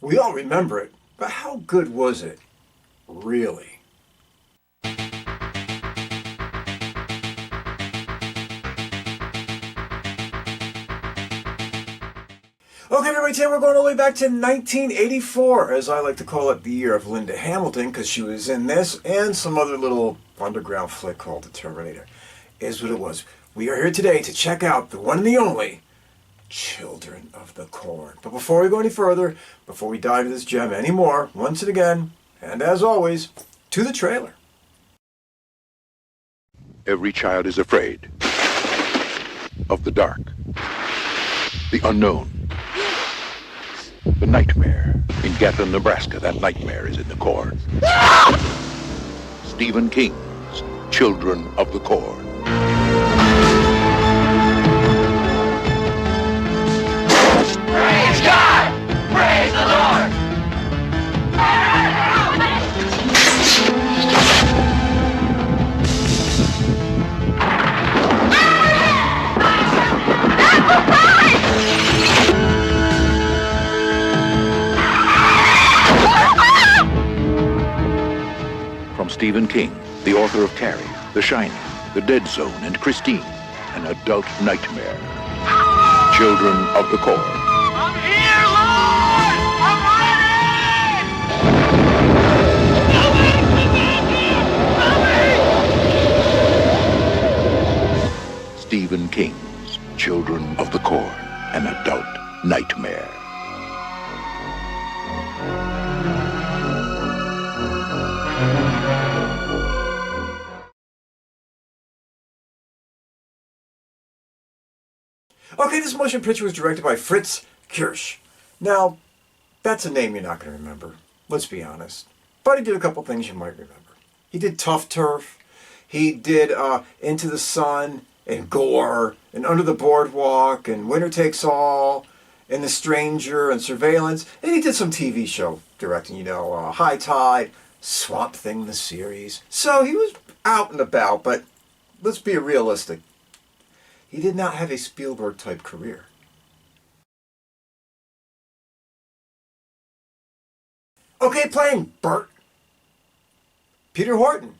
We all remember it, but how good was it, really? Okay, everybody, today we're going all the way back to 1984, as I like to call it, the year of Linda Hamilton, because she was in this and some other little underground flick called The Terminator. Is what it was. We are here today to check out the one and the only Children of the Corn. But before we go any further, before we dive into this gem anymore, once and again, and as always, to the trailer. Every child is afraid of the dark, the unknown, the nightmare. In Gatlin, Nebraska, that nightmare is in the corn. Stephen King's Children of the Corn. Praise God! Praise the Lord! From Stephen King, the author of Carrie, The Shining, The Dead Zone, and Christine, an adult nightmare. Children of the Corn. I'm here, Lord! I'm ready! Stephen King's Children of the Corn, an adult nightmare. Okay, this motion picture was directed by Fritz Kiersch. Now, that's a name you're not going to remember, let's be honest. But he did a couple things you might remember. He did Tough Turf, he did Into the Sun, and Gore, and Under the Boardwalk, and Winner Takes All, and The Stranger, and Surveillance, and he did some TV show directing, High Tide, Swamp Thing, the series. So he was out and about, but let's be realistic. He did not have a Spielberg-type career. Okay, playing Burt. Peter Horton.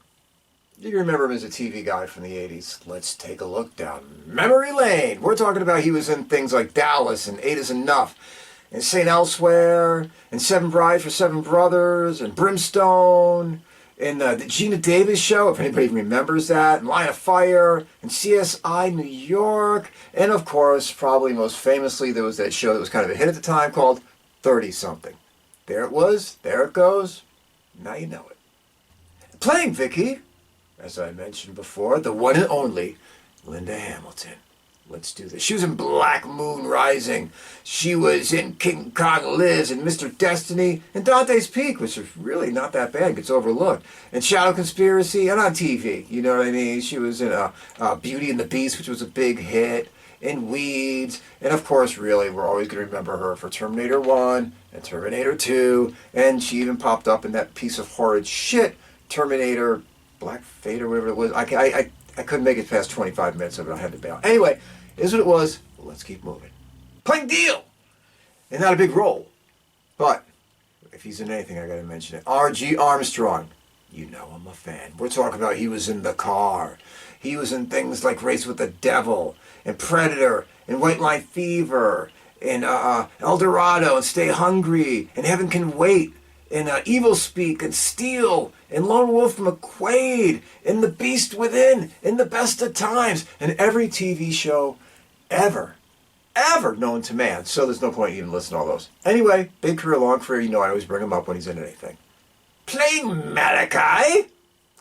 You can remember him as a TV guy from the 80s. Let's take a look down memory lane. We're talking about he was in things like Dallas and Eight Is Enough, and St. Elsewhere, and Seven Brides for Seven Brothers, and Brimstone, and the Gina Davis Show, if anybody remembers that, and Line of Fire, and CSI New York, and of course, probably most famously, there was that show that was kind of a hit at the time called 30-something. There it was, there it goes, now you know it. Playing Vicky, as I mentioned before, the one and only Linda Hamilton. Let's do this. She was in Black Moon Rising. She was in King Kong Lives and Mr. Destiny and Dante's Peak, which is really not that bad. Gets overlooked. And Shadow Conspiracy and on TV. You know what I mean? She was in Beauty and the Beast, which was a big hit. And Weeds. And of course, really, we're always going to remember her for Terminator 1 and Terminator 2. And she even popped up in that piece of horrid shit, Terminator Black Fate or whatever it was. I couldn't make it past 25 minutes of it. I had to bail. Anyway, is what it was. Let's keep moving. Playing Diehl! And not a big role. But if he's in anything, I gotta mention it. R.G. Armstrong. You know I'm a fan. We're talking about he was in The Car. He was in things like Race with the Devil, and Predator, and White Line Fever, and El Dorado, and Stay Hungry, and Heaven Can Wait, and Evil Speak, and Steel, and Lone Wolf McQuade, and The Beast Within, and The Best of Times, and every TV show ever known to man. So there's no point even listening to all those. Anyway, big career, long career. You know I always bring him up when he's in anything. Playing Malachai,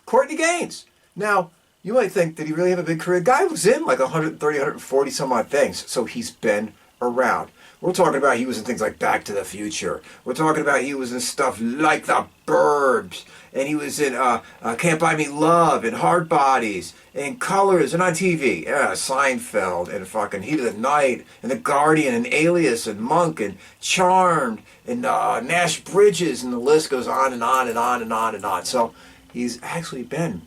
Courtney Gaines. Now, you might think, did he really have a big career? Guy was in like 130, 140 some odd things. So he's been around. We're talking about he was in things like Back to the Future. We're talking about he was in stuff like The Burbs. And he was in Can't Buy Me Love and Hard Bodies and Colors and on TV. Yeah, Seinfeld and fucking Heat of the Night and The Guardian and Alias and Monk and Charmed and Nash Bridges, and the list goes on and on and on and on and on. So he's actually been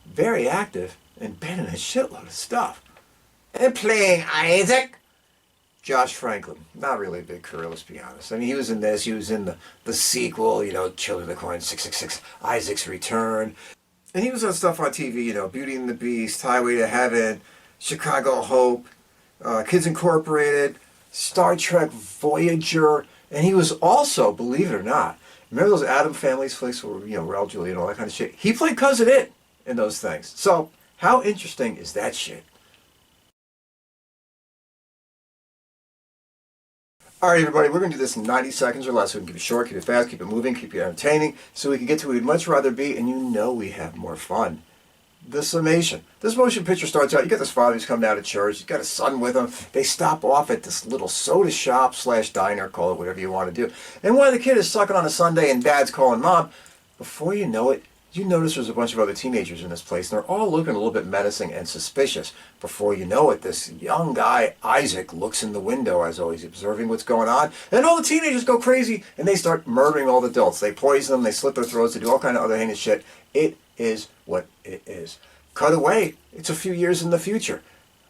very active and been in a shitload of stuff. And playing Isaac, Josh Franklin, not really a big career, let's be honest. I mean, he was in this, he was in the sequel, Children of the Corn, 666, Isaac's Return. And he was on stuff on TV, Beauty and the Beast, Highway to Heaven, Chicago Hope, Kids Incorporated, Star Trek Voyager. And he was also, believe it or not, remember those Adam Family's flicks where, Raul Julia and all that kind of shit? He played Cousin It in those things. So, how interesting is that shit? Alright everybody, we're going to do this in 90 seconds or less. So we can keep it short, keep it fast, keep it moving, keep it entertaining, so we can get to where we'd much rather be, and we have more fun. The summation. This motion picture starts out, you got this father who's come down to church, he's got a son with him, they stop off at this little soda shop / diner, call it whatever you want to do, and one of the kids is sucking on a sundae and dad's calling mom. Before you know it, you notice there's a bunch of other teenagers in this place, and they're all looking a little bit menacing and suspicious. Before you know it, this young guy, Isaac, looks in the window as always, observing what's going on, and all the teenagers go crazy, and they start murdering all the adults. They poison them, they slit their throats, they do all kind of other heinous shit. It is what it is. Cut away, it's a few years in the future.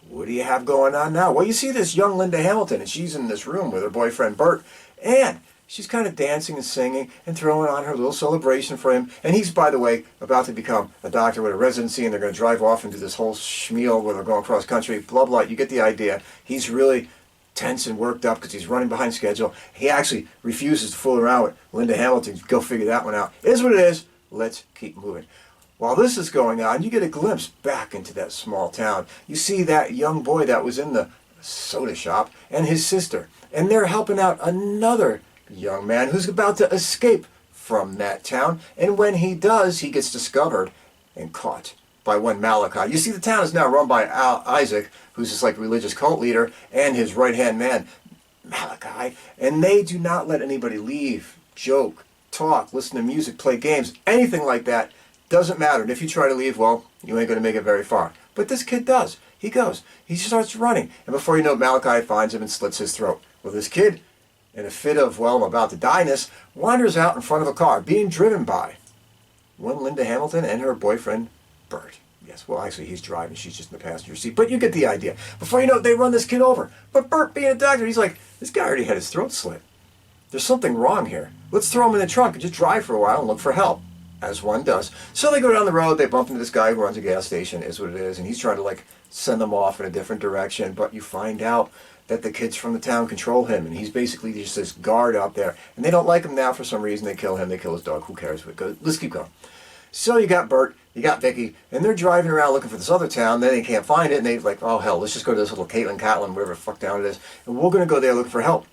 What do you have going on now? Well, you see this young Linda Hamilton, and she's in this room with her boyfriend Burt, and she's kind of dancing and singing and throwing on her little celebration for him. And he's, by the way, about to become a doctor with a residency, and they're going to drive off and do this whole schmeal where they're going cross country, blah, blah. You get the idea. He's really tense and worked up because he's running behind schedule. He actually refuses to fool around with Linda Hamilton. Go figure that one out. It is what it is. Let's keep moving. While this is going on, you get a glimpse back into that small town. You see that young boy that was in the soda shop and his sister. And they're helping out another young man who's about to escape from that town, and when he does, he gets discovered and caught by one Malachai. You see, the town is now run by Isaac, who's this like religious cult leader, and his right-hand man, Malachai, and they do not let anybody leave, joke, talk, listen to music, play games, anything like that. Doesn't matter. And if you try to leave, well, you ain't going to make it very far. But this kid does. He goes. He starts running, and before you know it, Malachai finds him and slits his throat. Well, this kid, in a fit of, well, I'm about to die-ness, wanders out in front of a car being driven by one Linda Hamilton and her boyfriend, Burt. Yes, well, actually, he's driving. She's just in the passenger seat. But you get the idea. Before you know it, they run this kid over. But Burt, being a doctor, he's like, this guy already had his throat slit. There's something wrong here. Let's throw him in the trunk and just drive for a while and look for help, as one does. So they go down the road. They bump into this guy who runs a gas station, is what it is, and he's trying to, like, send them off in a different direction. But you find out that the kids from the town control him, and he's basically just this guard out there. And they don't like him now for some reason. They kill him. They kill his dog. Who cares? Let's keep going. So you got Burt, you got Vicky, and they're driving around looking for this other town. Then they can't find it, and they're like, oh, hell, let's just go to this little Catlin, whatever the fuck town it is, and we're going to go there looking for help.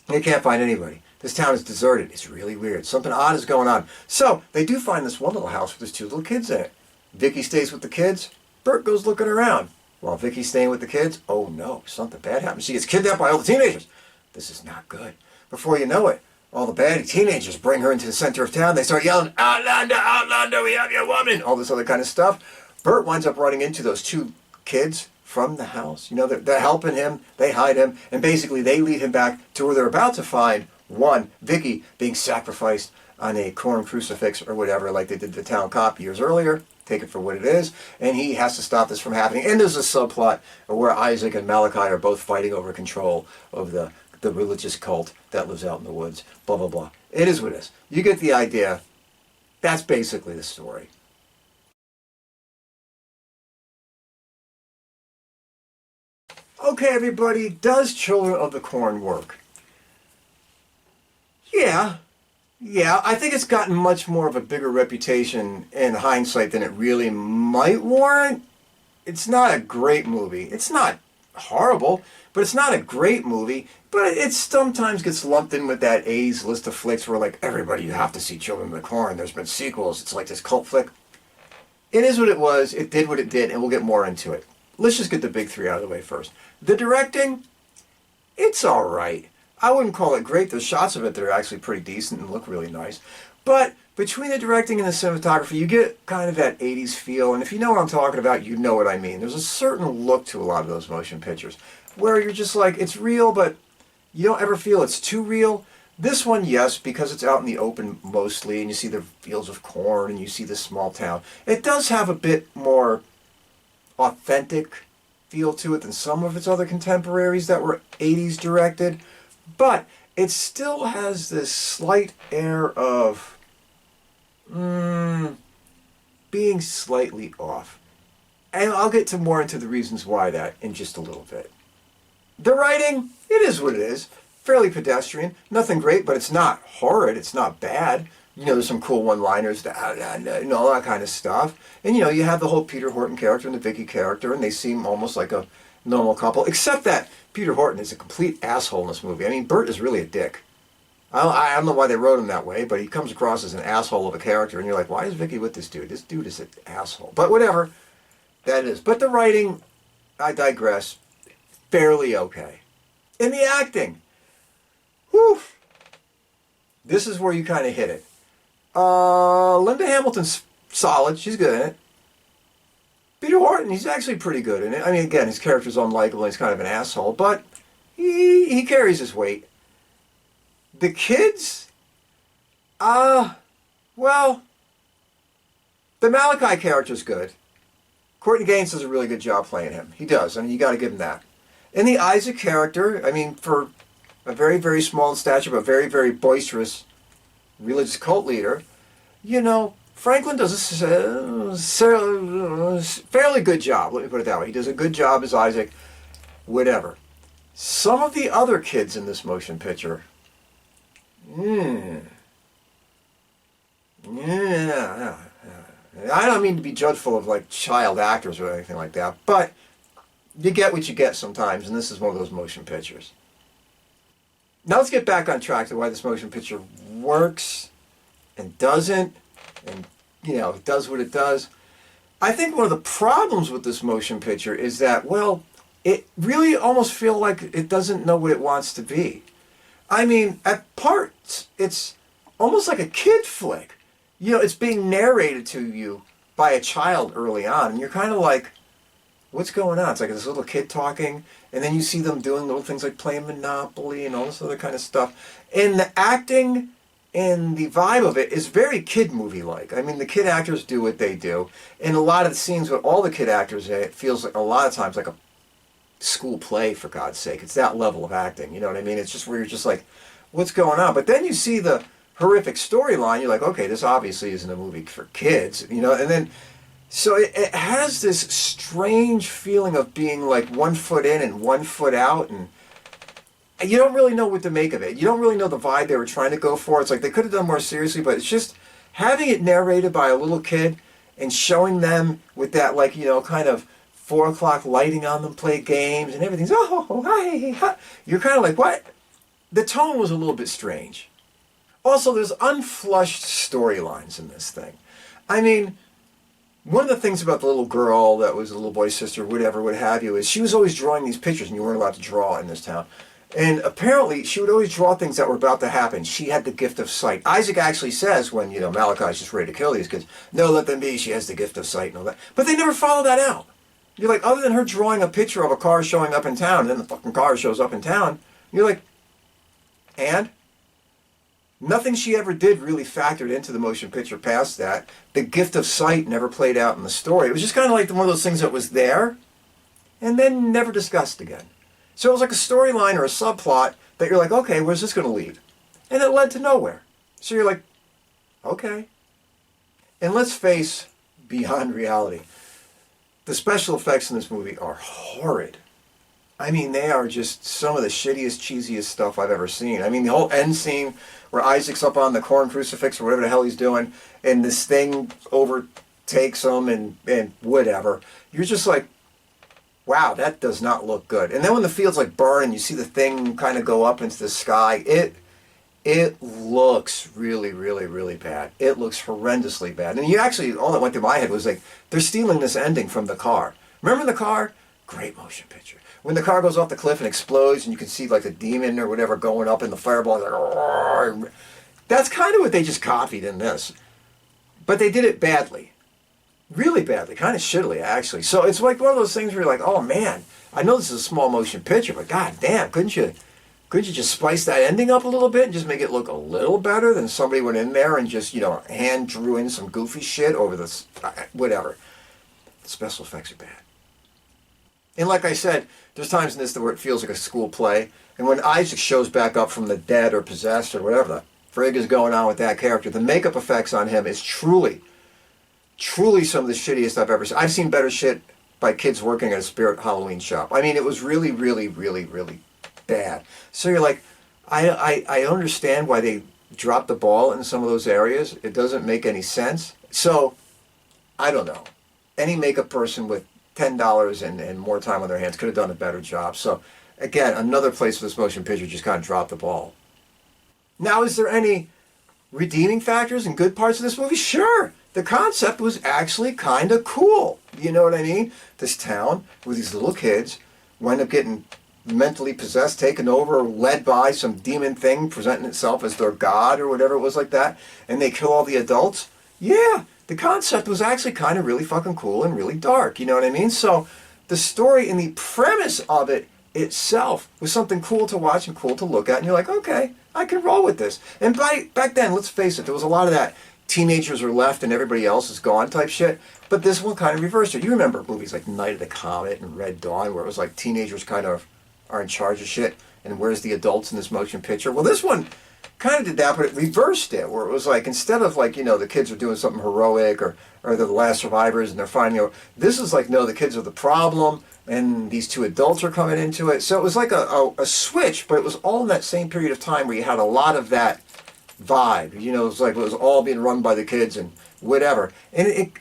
They can't find anybody. This town is deserted. It's really weird. Something odd is going on. So they do find this one little house with there's two little kids in it. Vicky stays with the kids. Burt goes looking around. While Vicky's staying with the kids, oh no, something bad happens. She gets kidnapped by all the teenagers. This is not good. Before you know it, all the bad teenagers bring her into the center of town. They start yelling, Outlander, Outlander, we have your woman! All this other kind of stuff. Burt winds up running into those two kids from the house. You know, they're helping him, they hide him, and basically they lead him back to where they're about to find one, Vicky, being sacrificed on a corn crucifix or whatever, like they did the town cop years earlier. Take it for what it is, and he has to stop this from happening. And there's a subplot where Isaac and Malachai are both fighting over control of the religious cult that lives out in the woods, blah, blah, blah. It is what it is. You get the idea. That's basically the story. Okay, everybody, does Children of the Corn work? Yeah, I think it's gotten much more of a bigger reputation in hindsight than it really might warrant. It's not a great movie. It's not horrible, but it's not a great movie. But it sometimes gets lumped in with that A's list of flicks where, like, everybody, you have to see Children of the Corn. There's been sequels. It's like this cult flick. It is what it was. It did what it did, and we'll get more into it. Let's just get the big three out of the way first. The directing, it's all right. I wouldn't call it great. There's shots of it that are actually pretty decent and look really nice. But between the directing and the cinematography, you get kind of that 80s feel. And if you know what I'm talking about, you know what I mean. There's a certain look to a lot of those motion pictures where you're just like, it's real, but you don't ever feel it's too real. This one, yes, because it's out in the open mostly, and you see the fields of corn, and you see this small town. It does have a bit more authentic feel to it than some of its other contemporaries that were 80s directed, but it still has this slight air of being slightly off. And I'll get to more into the reasons why that in just a little bit. The writing, it is what it is. Fairly pedestrian. Nothing great, but it's not horrid. It's not bad. You know, there's some cool one-liners, all that kind of stuff. And, you know, you have the whole Peter Horton character and the Vicky character, and they seem almost like a normal couple, except that Peter Horton is a complete asshole in this movie. I mean, Burt is really a dick. I don't know why they wrote him that way, but he comes across as an asshole of a character, and you're like, why is Vicky with this dude? This dude is an asshole. But whatever, that is. But the writing, I digress, fairly okay. And the acting, whew, this is where you kind of hit it. Linda Hamilton's solid. She's good in it. Peter Horton, he's actually pretty good in it. I mean, again, his character's unlikable. He's kind of an asshole, but he carries his weight. The kids, well, the Malachai character's good. Courtney Gaines does a really good job playing him. He does. I mean, you got to give him that. And the Isaac character, I mean, for a very, very small in stature, but very, very boisterous religious cult leader, you know, Franklin does a fairly good job, let me put it that way. He does a good job as Isaac, whatever. Some of the other kids in this motion picture, yeah. I don't mean to be judgeful of like child actors or anything like that, but you get what you get sometimes, and this is one of those motion pictures. Now let's get back on track to why this motion picture works and doesn't, and, you know, it does what it does. I think one of the problems with this motion picture is that, well, it really almost feels like it doesn't know what it wants to be. I mean, at parts, it's almost like a kid flick. You know, it's being narrated to you by a child early on, and you're kind of like, what's going on? It's like this little kid talking, and then you see them doing little things like playing Monopoly and all this other kind of stuff. And the acting and the vibe of it is very kid movie-like. I mean, the kid actors do what they do. And a lot of the scenes with all the kid actors in it feels like a lot of times like a school play, for God's sake. It's that level of acting, you know what I mean? It's just where you're just like, what's going on? But then you see the horrific storyline, you're like, okay, this obviously isn't a movie for kids, you know? And then, so it has this strange feeling of being like 1 foot in and 1 foot out, and you don't really know what to make of it. You don't really know the vibe they were trying to go for. It's like they could have done more seriously, but it's just having it narrated by a little kid and showing them with that, like, you know, kind of 4 o'clock lighting on them, play games and everything's, oh, hi. You're kind of like, what? The tone was a little bit strange. Also, there's unflushed storylines in this thing. I mean, one of the things about the little girl that was the little boy's sister, whatever, what have you, is she was always drawing these pictures, and you weren't allowed to draw in this town. And apparently, she would always draw things that were about to happen. She had the gift of sight. Isaac actually says when, you know, Malachai's just ready to kill these kids, no, let them be, she has the gift of sight and all that. But they never follow that out. You're like, other than her drawing a picture of a car showing up in town, and then the fucking car shows up in town, you're like, and? Nothing she ever did really factored into the motion picture past that. The gift of sight never played out in the story. It was just kind of like one of those things that was there, and then never discussed again. So it was like a storyline or a subplot that you're like, okay, where's this going to lead? And it led to nowhere. So you're like, okay. And let's face beyond reality. The special effects in this movie are horrid. I mean, they are just some of the shittiest, cheesiest stuff I've ever seen. I mean, the whole end scene where Isaac's up on the corn crucifix or whatever the hell he's doing, and this thing overtakes him and whatever. You're just like, wow, that does not look good. And then when the fields like burn and you see the thing kind of go up into the sky, it looks really, really, really bad. It looks horrendously bad. And you actually, all that went through my head was like, they're stealing this ending from the car. Remember the car? Great motion picture. When the car goes off the cliff and explodes and you can see like the demon or whatever going up in the fireball, like, that's kind of what they just copied in this. But they did it badly. Really badly, kind of shittily actually. So it's like one of those things where you're like, oh man, I know this is a small motion picture, but god damn, couldn't you just spice that ending up a little bit and just make it look a little better than somebody went in there and just, you know, hand drew in some goofy shit over this, whatever. The special effects are bad. And like I said, there's times in this where it feels like a school play. And when Isaac shows back up from the dead or possessed or whatever the frig is going on with that character, the makeup effects on him is truly some of the shittiest I've ever seen. I've seen better shit by kids working at a Spirit Halloween shop. I mean, it was really, really, really, really bad. So you're like, I understand why they dropped the ball in some of those areas. It doesn't make any sense. So, I don't know. Any makeup person with $10 and more time on their hands could have done a better job. So, again, another place where this motion picture just kind of dropped the ball. Now, is there any redeeming factors and good parts of this movie? Sure. The concept was actually kind of cool. You know what I mean? This town with these little kids wind up getting mentally possessed, taken over, led by some demon thing presenting itself as their god or whatever it was like that, and they kill all the adults. Yeah, the concept was actually kind of really fucking cool and really dark. You know what I mean? So the story and the premise of it itself was something cool to watch and cool to look at, and you're like, okay, I can roll with this. And back then, let's face it, there was a lot of that teenagers are left and everybody else is gone type shit. But this one kind of reversed it. You remember movies like Night of the Comet and Red Dawn, where it was like teenagers kind of are in charge of shit, and where's the adults in this motion picture? Well, this one kind of did that, but it reversed it, where it was like, instead of like, you know, the kids are doing something heroic, or they're the last survivors and they're finding, this is like, no, the kids are the problem, and these two adults are coming into it. So it was like a switch, but it was all in that same period of time where you had a lot of that vibe. You know, it was like it was all being run by the kids and whatever. And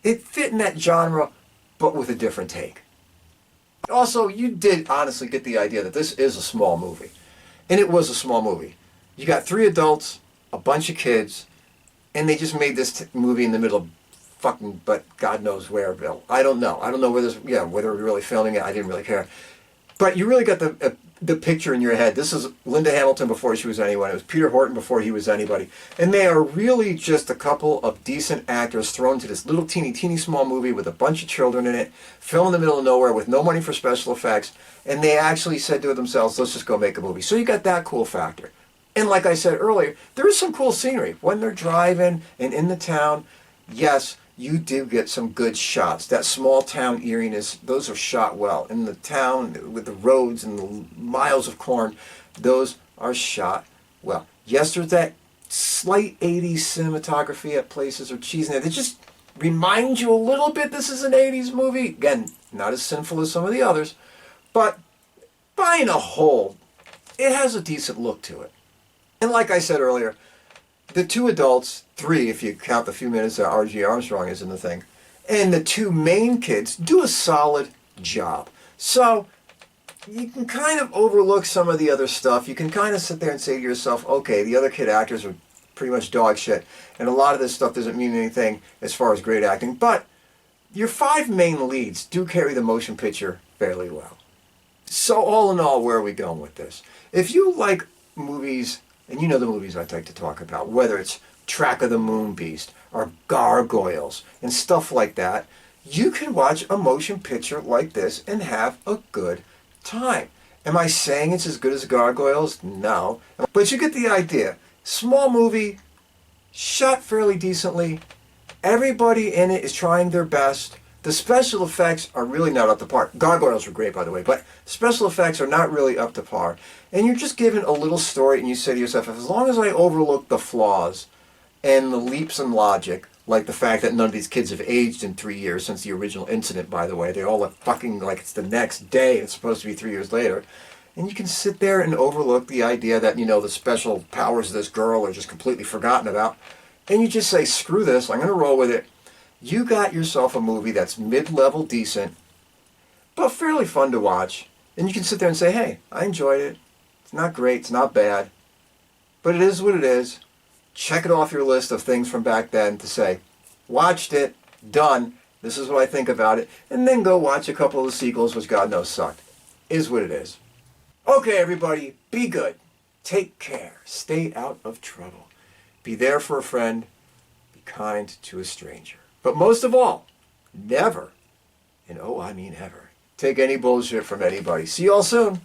it fit in that genre, but with a different take. Also, you did honestly get the idea that this is a small movie. And it was a small movie. You got 3 adults, a bunch of kids, and they just made this movie in the middle of fucking, but God knows where, Bill. I don't know. I don't know whether we're really filming it. I didn't really care. But you really got the picture in your head. This is Linda Hamilton before she was anyone. It was Peter Horton before he was anybody. And they are really just a couple of decent actors thrown to this little teeny small movie with a bunch of children in it, filmed in the middle of nowhere with no money for special effects. And they actually said to themselves, let's just go make a movie. So you got that cool factor. And like I said earlier, there is some cool scenery. When they're driving and in the town, yes, you do get some good shots. That small town eeriness, those are shot well. In the town, with the roads and the miles of corn, those are shot well. Yes, there's that slight 80s cinematography at places or cheese in there that just reminds you a little bit this is an 80s movie. Again, not as sinful as some of the others, but by and a whole, it has a decent look to it. And like I said earlier, the 2 adults, 3 if you count the few minutes that R.G. Armstrong is in the thing, and the 2 main kids do a solid job. So you can kind of overlook some of the other stuff. You can kind of sit there and say to yourself, okay, the other kid actors are pretty much dog shit, and a lot of this stuff doesn't mean anything as far as great acting, but your 5 main leads do carry the motion picture fairly well. So all in all, where are we going with this? If you like movies, and you know the movies I like to talk about, whether it's Track of the Moon Beast or Gargoyles and stuff like that, you can watch a motion picture like this and have a good time. Am I saying it's as good as Gargoyles? No. But you get the idea. Small movie, shot fairly decently. Everybody in it is trying their best. The special effects are really not up to par. Gargoyles were great, by the way, but special effects are not really up to par. And you're just given a little story, and you say to yourself, as long as I overlook the flaws and the leaps in logic, like the fact that none of these kids have aged in 3 years since the original incident, by the way. They all look fucking like it's the next day. It's supposed to be 3 years later. And you can sit there and overlook the idea that, you know, the special powers of this girl are just completely forgotten about. And you just say, screw this, I'm going to roll with it. You got yourself a movie that's mid-level decent, but fairly fun to watch. And you can sit there and say, hey, I enjoyed it. It's not great, it's not bad, but it is what it is. Check it off your list of things from back then to say, watched it, done, this is what I think about it, and then go watch a couple of the sequels, which God knows sucked. Is what it is. Okay, everybody, be good. Take care. Stay out of trouble. Be there for a friend. Be kind to a stranger. But most of all, never, and oh, I mean ever, take any bullshit from anybody. See y'all soon.